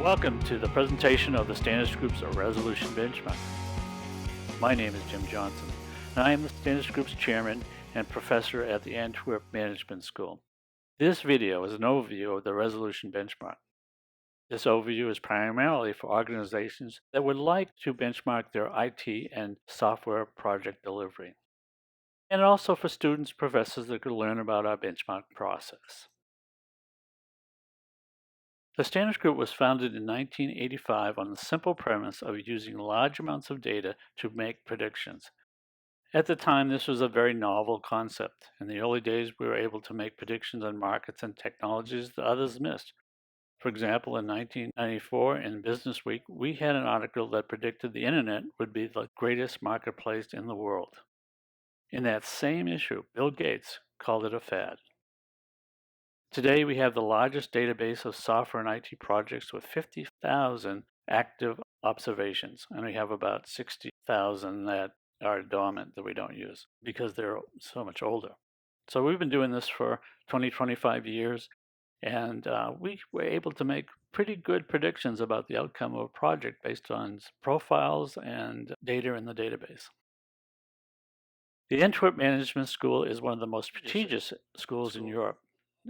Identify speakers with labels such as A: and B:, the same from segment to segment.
A: Welcome to the presentation of the Standish Group's Resolution Benchmark. My name is Jim Johnson, and I am the Standish Group's chairman and professor at the Antwerp Management School. This video is an overview of the Resolution Benchmark. This overview is primarily for organizations that would like to benchmark their IT and software project delivery, and also for students and professors that could learn about our benchmark process. The Standish Group was founded in 1985 on the simple premise of using large amounts of data to make predictions. At the time, this was a very novel concept. In the early days, we were able to make predictions on markets and technologies that others missed. For example, in 1994 in Business Week, we had an article that predicted the internet would be the greatest marketplace in the world. In that same issue, Bill Gates called it a fad. Today, we have the largest database of software and IT projects with 50,000 active observations, and we have about 60,000 that are dormant that we don't use because they're so much older. So we've been doing this for 25 years, and we were able to make pretty good predictions about the outcome of a project based on profiles and data in the database. The Antwerp Management School is one of the most prestigious schools in Europe.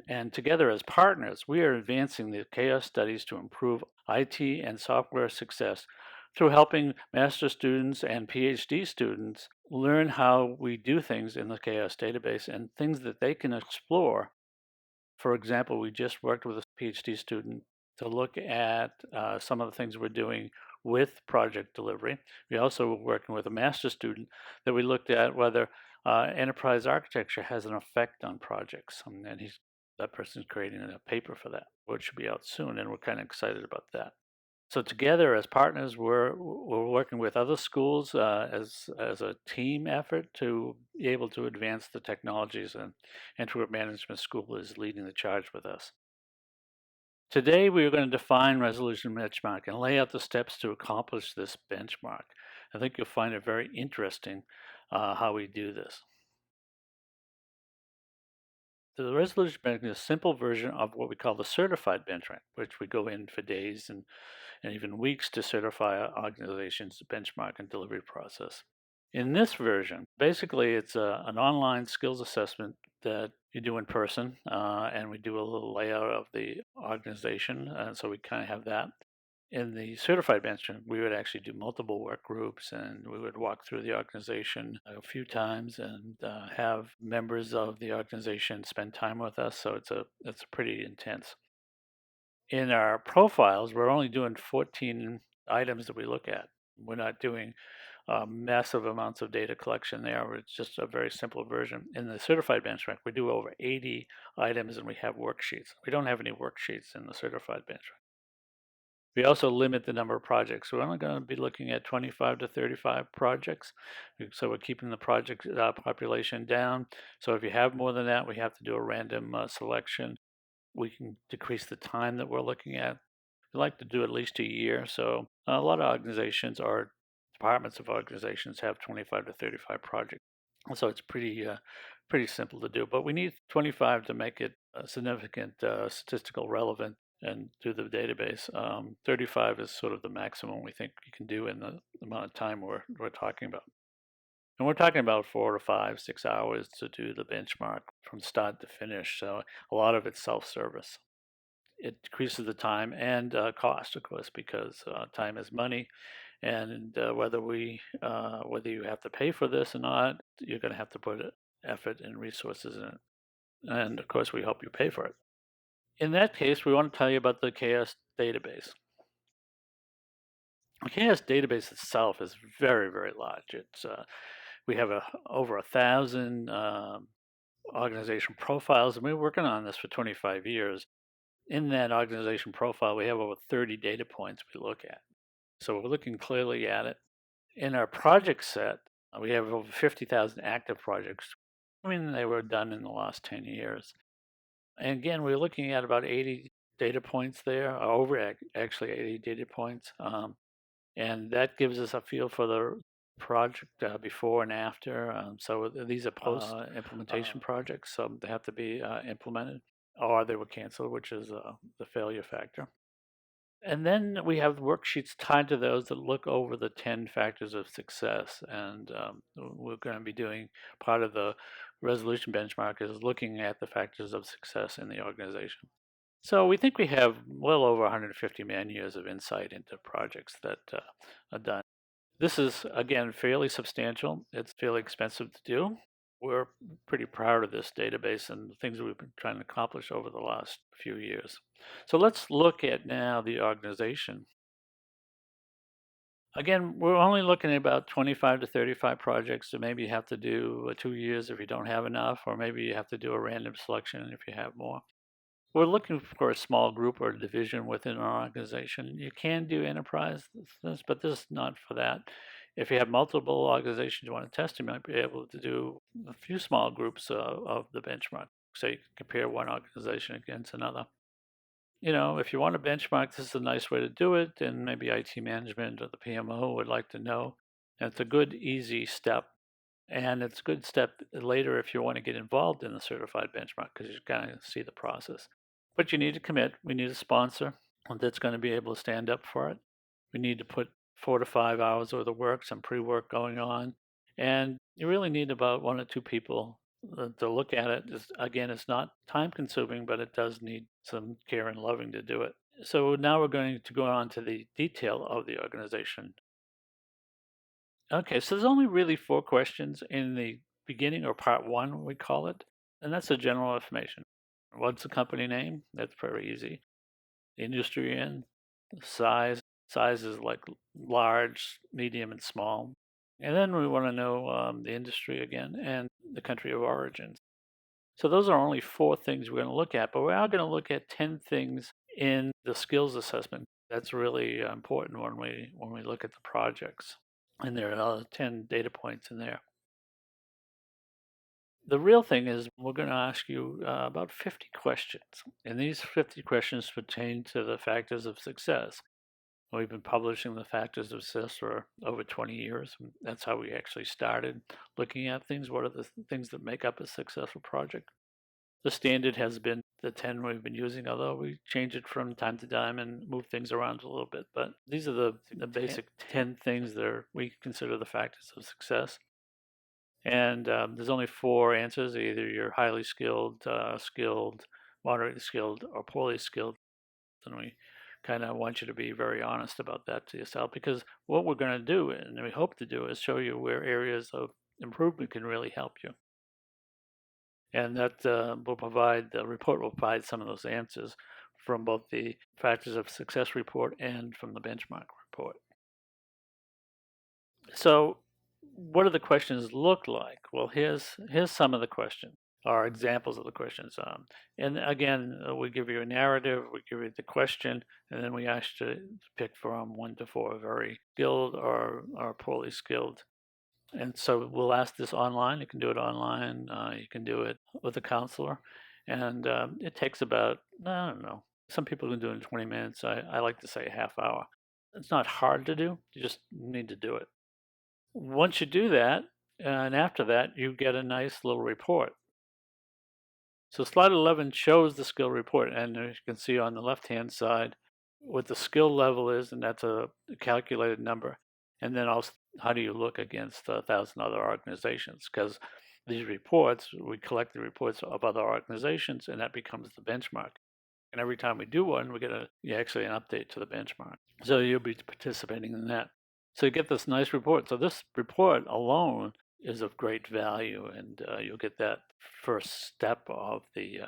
A: And together as partners, we are advancing the chaos studies to improve IT and software success through helping master students and PhD students learn how we do things in the chaos database and things that they can explore. For example, we just worked with a PhD student to look at some of the things we're doing with project delivery. We also were working with a master student that we looked at whether enterprise architecture has an effect on projects. And that person's creating a paper for that, which should be out soon, and we're kind of excited about that. So together as partners, we're working with other schools as a team effort to be able to advance the technologies, and Antwerp Management School is leading the charge with us. Today, we are going to define resolution benchmark and lay out the steps to accomplish this benchmark. I think you'll find it very interesting how we do this. The resolution benchmark is a simple version of what we call the certified benchmark, which we go in for days and even weeks to certify our organization's benchmark and delivery process. In this version, basically it's an online skills assessment that you do in person, and we do a little layout of the organization, and so we kind of have that. In the certified benchmark, we would actually do multiple work groups, and we would walk through the organization a few times and have members of the organization spend time with us. So it's pretty intense. In our profiles, we're only doing 14 items that we look at. We're not doing massive amounts of data collection there. It's just a very simple version. In the certified benchmark, we do over 80 items and we have worksheets. We don't have any worksheets in the certified benchmark. We also limit the number of projects. We're only going to be looking at 25 to 35 projects. So we're keeping the project population down. So if you have more than that, we have to do a random selection. We can decrease the time that we're looking at. We like to do at least a year. So a lot of organizations or departments of organizations have 25 to 35 projects. So it's pretty simple to do. But we need 25 to make it significant, statistical relevant and do the database. 35 is sort of the maximum we think you can do in the amount of time we're talking about. And we're talking about 4 to 5, 6 hours to do the benchmark from start to finish. So a lot of it's self-service. It decreases the time and cost, of course, because time is money. And whether you have to pay for this or not, you're going to have to put effort and resources in it. And of course, we hope you pay for it. In that case, we want to tell you about the chaos database. The chaos database itself is very, very large. We have over 1,000 organization profiles, and we're working on this for 25 years. In that organization profile, we have over 30 data points we look at. So we're looking clearly at it. In our project set, we have over 50,000 active projects. I mean, they were done in the last 10 years. And again, we're looking at about 80 data points there, over actually 80 data points. And that gives us a feel for the project before and after. So these are post implementation projects, so they have to be implemented, or they were canceled, which is the failure factor. And then we have worksheets tied to those that look over the 10 factors of success. And we're going to be doing part of the resolution benchmark is looking at the factors of success in the organization. So we think we have well over 150 man years of insight into projects that are done. This is, again, fairly substantial. It's fairly expensive to do. We're pretty proud of this database and the things that we've been trying to accomplish over the last few years. So let's look at now the organization. Again, we're only looking at about 25 to 35 projects, so maybe you have to do 2 years if you don't have enough, or maybe you have to do a random selection if you have more. We're looking for a small group or division within our organization. You can do enterprise, but this is not for that. If you have multiple organizations you want to test, you might be able to do a few small groups of the benchmark. So you can compare one organization against another. If you want to benchmark, this is a nice way to do it, and maybe IT management or the PMO would like to know. And it's a good, easy step. And it's a good step later if you want to get involved in the certified benchmark because you kind of see the process. But you need to commit. We need a sponsor that's going to be able to stand up for it. We need to put 4 to 5 hours worth of work, some pre-work going on. And you really need about 1 or 2 people to look at it. Again, it's not time consuming, but it does need some care and loving to do it. So now we're going to go on to the detail of the organization. Okay, so there's only really 4 questions in the beginning or part one, we call it, and that's the general information. What's the company name? That's very easy. The industry you're in, size. Size is like large, medium, and small. And then we want to know the industry again and the country of origin. So those are only 4 things we're going to look at, but we are going to look at 10 things in the skills assessment. That's really important when we look at the projects. And there are 10 data points in there. The real thing is we're going to ask you about 50 questions. And these 50 questions pertain to the factors of success. We've been publishing the factors of success for over 20 years. That's how we actually started looking at things. What are the things that make up a successful project? The standard has been the 10 we've been using, although we change it from time to time and move things around a little bit. But these are the basic 10 things that we consider the factors of success. And there's only 4 answers. Either you're highly skilled, skilled, moderately skilled, or poorly skilled. And we kind of want you to be very honest about that to yourself, because what we're going to do, and we hope to do, is show you where areas of improvement can really help you. And that the report will provide some of those answers from both the factors of success report and from the benchmark report. So what do the questions look like? Well, here's some of the questions, or examples of the questions. And again, we give you a narrative, we give you the question, and then we ask you to pick from 1 to 4, very skilled or poorly skilled. And so we'll ask this online. You can do it online. You can do it with a counselor. And it takes about, I don't know, some people can do it in 20 minutes. I like to say a half hour. It's not hard to do. You just need to do it. Once you do that, and after that, you get a nice little report. So slide 11 shows the skill report, and as you can see on the left-hand side what the skill level is, and that's a calculated number. And then also, how do you look against 1,000 other organizations? Because these reports, we collect the reports of other organizations, and that becomes the benchmark. And every time we do one, we get actually an update to the benchmark. So you'll be participating in that. So you get this nice report. So this report alone is of great value, and you'll get that first step of the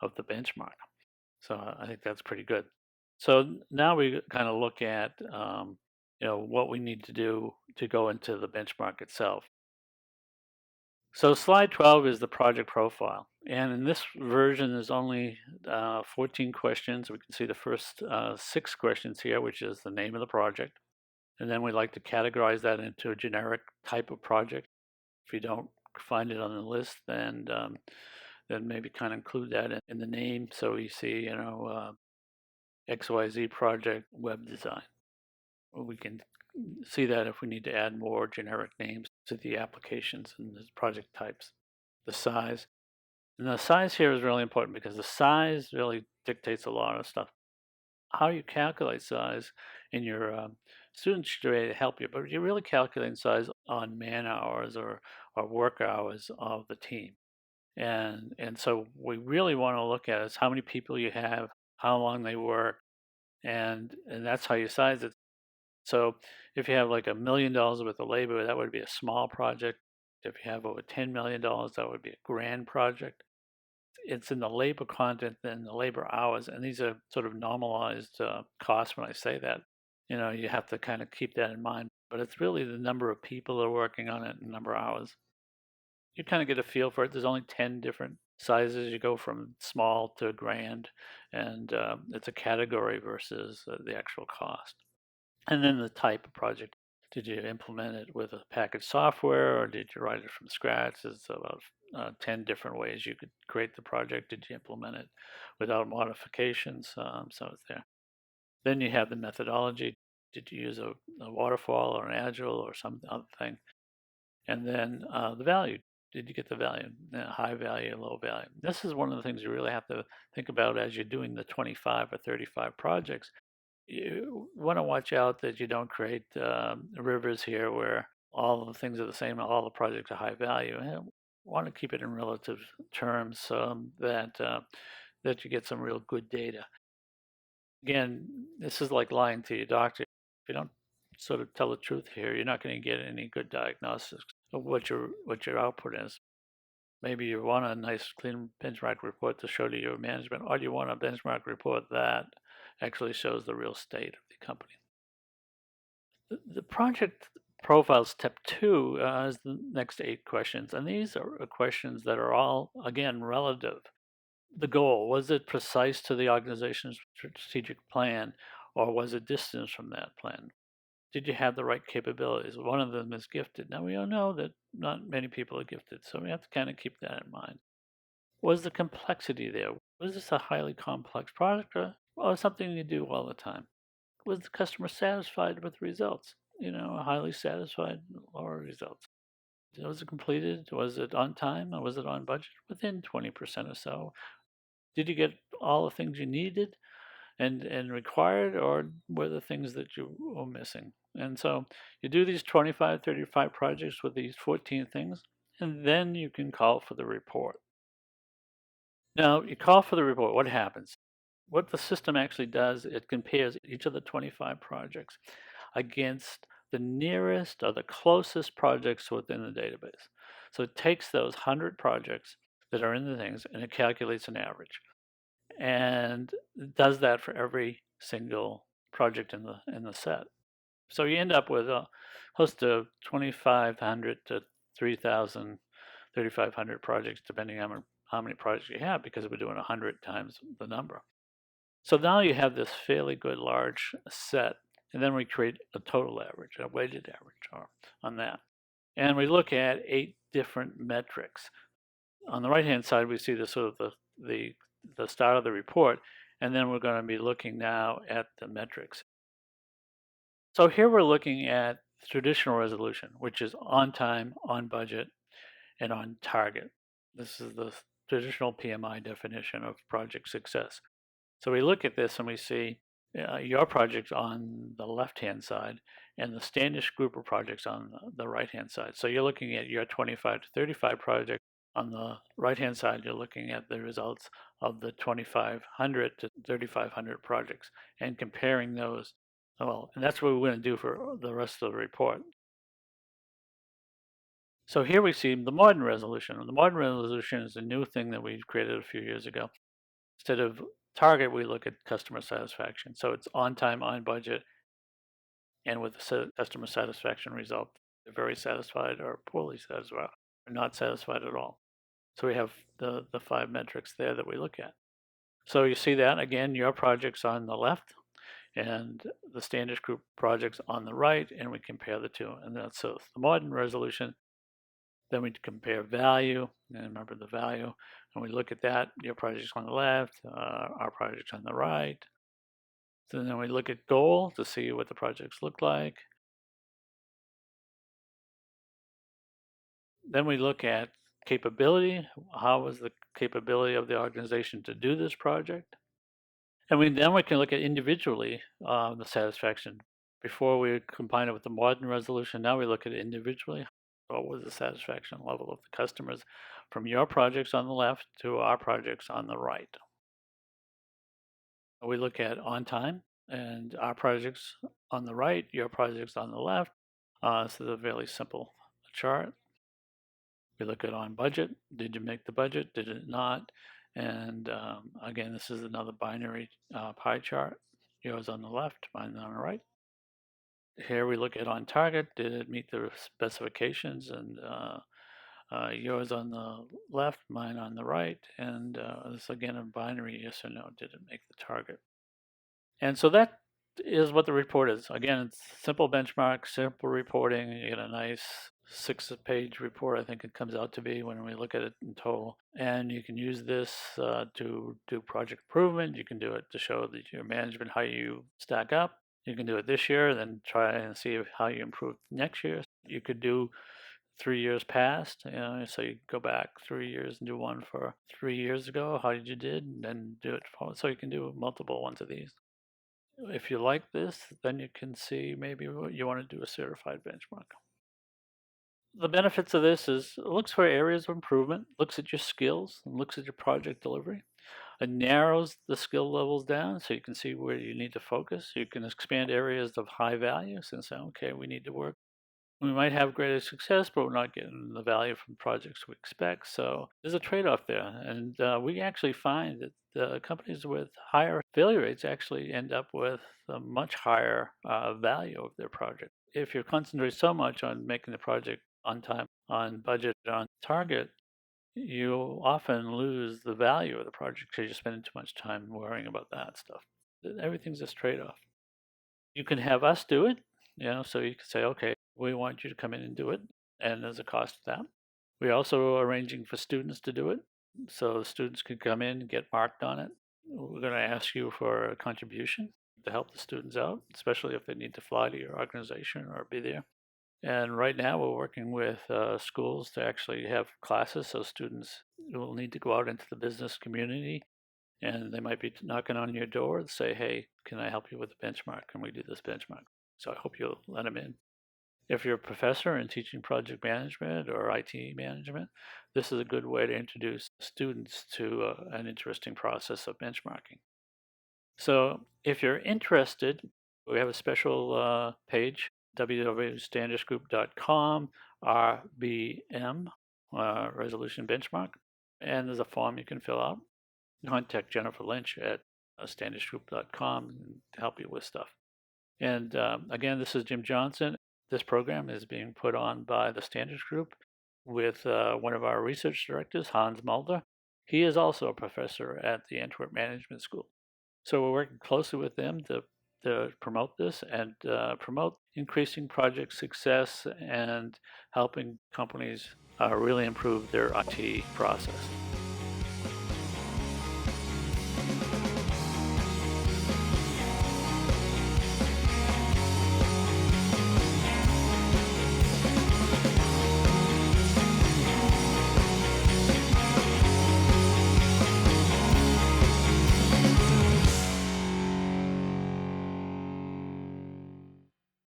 A: benchmark. So I think that's pretty good. So now we kind of look at what we need to do to go into the benchmark itself. So slide 12 is the project profile, and in this version there's only 14 questions. We can see the first 6 questions here, which is the name of the project, and then we like to categorize that into a generic type of project. If you don't find it on the list, then maybe kind of include that in the name. So we see, XYZ project web design. We can see that if we need to add more generic names to the applications and the project types. The size. And the size here is really important because the size really dictates a lot of stuff. how you calculate size in your students should be able to help you, but you're really calculating size on man hours or work hours of the team. And so we really want to look at is how many people you have, how long they work, and that's how you size it. So if you have like $1 million worth of labor, that would be a small project. If you have over $10 million, that would be a grand project. It's in the labor content and the labor hours, and these are sort of normalized costs when I say that. You have to kind of keep that in mind, but it's really the number of people that are working on it and number of hours. You kind of get a feel for it. There's only 10 different sizes. You go from small to grand, and it's a category versus the actual cost. And then the type of project. Did you implement it with a packaged software or did you write it from scratch? There's about 10 different ways you could create the project. Did you implement it without modifications? So it's there. Then you have the methodology. Did you use a waterfall or an agile or some other thing? And then the value. Did you get the value? High value, low value. This is one of the things you really have to think about as you're doing the 25 or 35 projects. You want to watch out that you don't create rivers here where all the things are the same, all the projects are high value. And want to keep it in relative terms that you get some real good data. Again, this is like lying to your doctor. If you don't sort of tell the truth here, you're not going to get any good diagnosis of what your output is. Maybe you want a nice clean benchmark report to show to your management, or you want a benchmark report that actually shows the real state of the company. The project profile step two is the next 8 questions, and these are questions that are all, again, relative. The goal, was it precise to the organization's strategic plan, or was it distance from that plan? Did you have the right capabilities? One of them is gifted. Now, we all know that not many people are gifted, so we have to kind of keep that in mind. Was the complexity there? Was this a highly complex product or something you do all the time? Was the customer satisfied with results? Highly satisfied or results. Was it completed? Was it on time? Or was it on budget? Within 20% or so. Did you get all the things you needed and required, or were the things that you were missing? And so you do these 25, 35 projects with these 14 things, and then you can call for the report. Now, you call for the report. What happens? What the system actually does, it compares each of the 25 projects against the nearest or the closest projects within the database. So it takes those 100 projects that are in the things and it calculates an average. And it does that for every single project in the set. So you end up with a host of 2,500 to 3,000, 3,500 projects, depending on how many projects you have, because we're doing 100 times the number. So now you have this fairly good large set, and then we create a total average, a weighted average on that. And we look at 8 different metrics. On the right-hand side, we see the sort of the start of the report, and then we're going to be looking now at the metrics. So here we're looking at traditional resolution, which is on time, on budget, and on target. This is the traditional PMI definition of project success. So we look at this and we see your project on the left-hand side and the Standish group of projects on the right-hand side. So you're looking at your 25 to 35 project. On the right-hand side, you're looking at the results of the 2,500 to 3,500 projects and comparing those. Well, and that's what we're going to do for the rest of the report. So here we see the modern resolution. The modern resolution is a new thing that we created a few years ago. Instead of target, we look at customer satisfaction. So it's on time, on budget, and with the customer satisfaction result. They're very satisfied or poorly satisfied or not satisfied at all. So we have the 5 metrics there that we look at. So you see that, again, your project's on the left and the Standish Group projects on the right, and we compare the two. And that's so the modern resolution. Then we compare value, and remember the value, and we look at that. Your project's on the left, our project's on the right. So then we look at goal to see what the projects look like. Then we look at capability. How was the capability of the organization to do this project? And then we can look at individually the satisfaction. Before we combine it with the modern resolution, now we look at it individually. What was the satisfaction level of the customers from your projects on the left to our projects on the right? We look at on time and our projects on the right, your projects on the left. So it's a fairly simple chart. We look at on budget. Did you make the budget? Did it not? And again, this is another binary pie chart. Yours on the left, mine on the right. Here we look at on target. Did it meet the specifications? And yours on the left, mine on the right. And this again a binary yes or no. Did it make the target? And so that is what the report is. Again, it's simple benchmark, simple reporting. You get a nice 6-page report, I think it comes out to be when we look at it in total. And you can use this to do project improvement. You can do it to show that your management how you stack up. You can do it this year, then try and see how you improve next year. You could do 3 years past, so you go back 3 years and do one for 3 years ago. How did you did, and then do it so you can do multiple ones of these. If you like this, then you can see maybe what you want to do a certified benchmark. The benefits of this is it looks for areas of improvement, looks at your skills, and looks at your project delivery. It narrows the skill levels down so you can see where you need to focus. You can expand areas of high value and say, okay, we need to work. We might have greater success, but we're not getting the value from projects we expect. So there's a trade-off there. And we actually find that the companies with higher failure rates actually end up with a much higher value of their project. If you concentrate so much on making the project on time, on budget, on target, you often lose the value of the project because you're spending too much time worrying about that stuff. Everything's this trade-off. You can have us do it, so you can say, okay, we want you to come in and do it, and there's a cost to that. We're also arranging for students to do it, so the students can come in and get marked on it. We're going to ask you for a contribution to help the students out, especially if they need to fly to your organization or be there. And right now we're working with schools to actually have classes, so students will need to go out into the business community and they might be knocking on your door and say, hey, can I help you with the benchmark? Can we do this benchmark? So I hope you'll let them in. If you're a professor and teaching project management or IT management, this is a good way to introduce students to an interesting process of benchmarking. So if you're interested, we have a special page, www.standishgroup.com, RBM, resolution benchmark, and there's a form you can fill out. Contact Jennifer Lynch at standishgroup.com to help you with stuff. And again, this is Jim Johnson. This program is being put on by the Standish Group with one of our research directors, Hans Mulder. He is also a professor at the Antwerp Management School. So we're working closely with them to promote this and promote increasing project success and helping companies really improve their IT process.